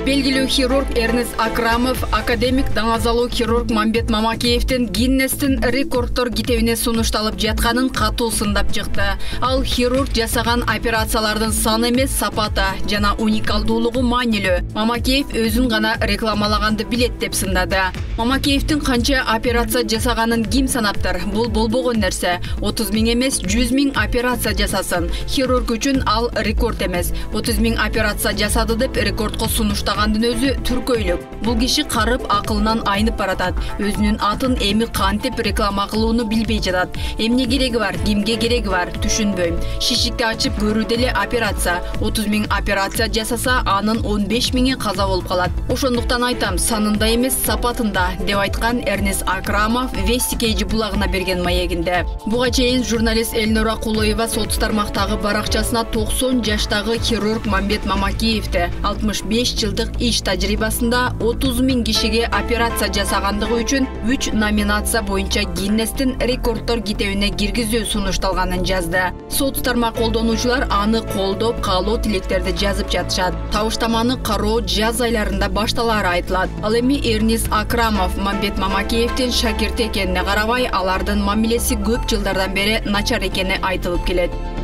Белгилүү хирург Эрнест Акрамов академик даңазалуу хирург Мамбет Мамакеевдин Гиннестин рекордтор китебине сунушталып жатканын катуу сындап чыкты. Ал хирург жасаган операциялардын саны эмес, сапаты жана уникалдуулугу маанилүү. Мамакеев өзүн гана рекламалаганды билет деп сындады. Мамакеевдин канча операция жасаганын ким санаптыр? Бул болбогон нерсе. 30 000 эмес, 100 000 операция жасасын. Хирург үчүн ал рекорд эмес. 30 000 операция жасады деп рекордко сунуштагандын өзү түркөйлүк. Бул киши карып акылынан айнып баратат. Өзүнүн атын эми кантип реклама кылууну билбей жатат. Эмне кереги бар, кимге кереги бар, түшүнбөйм. Шишикти ачып көрүү деле операция. 30 000 операция жасаса, анын 15 000 каза болуп калат. Ошондуктан айтам, санында эмес, сапатында, деп айткан Эрнест Акрамов Вести KG булагына берген маегинде. Буга чейин журналист Элнура Кулоева соц тармактагы баракчасына 90 жаштагы хирург Мамбет Мамакеевди 65 жылдык иш тажрыйбасында 30 000 кишиге операция жасагандыгы үчүн 3 номинация боюнча Гиннестин рекордтор китебине киргизүү сунушталганын жазды. Соц тармак колдонуучулар аны колдоп, каалоо тилектерди жазып жатышат. Табыштаманы кароо жаз айларында башталары айтылат. Ал эми Эрнест Акрамов Мамбет Мамакеевдин шакирти экенине карабай, алардын мамилеси көп жылдардан бери начар экени айтылып келет.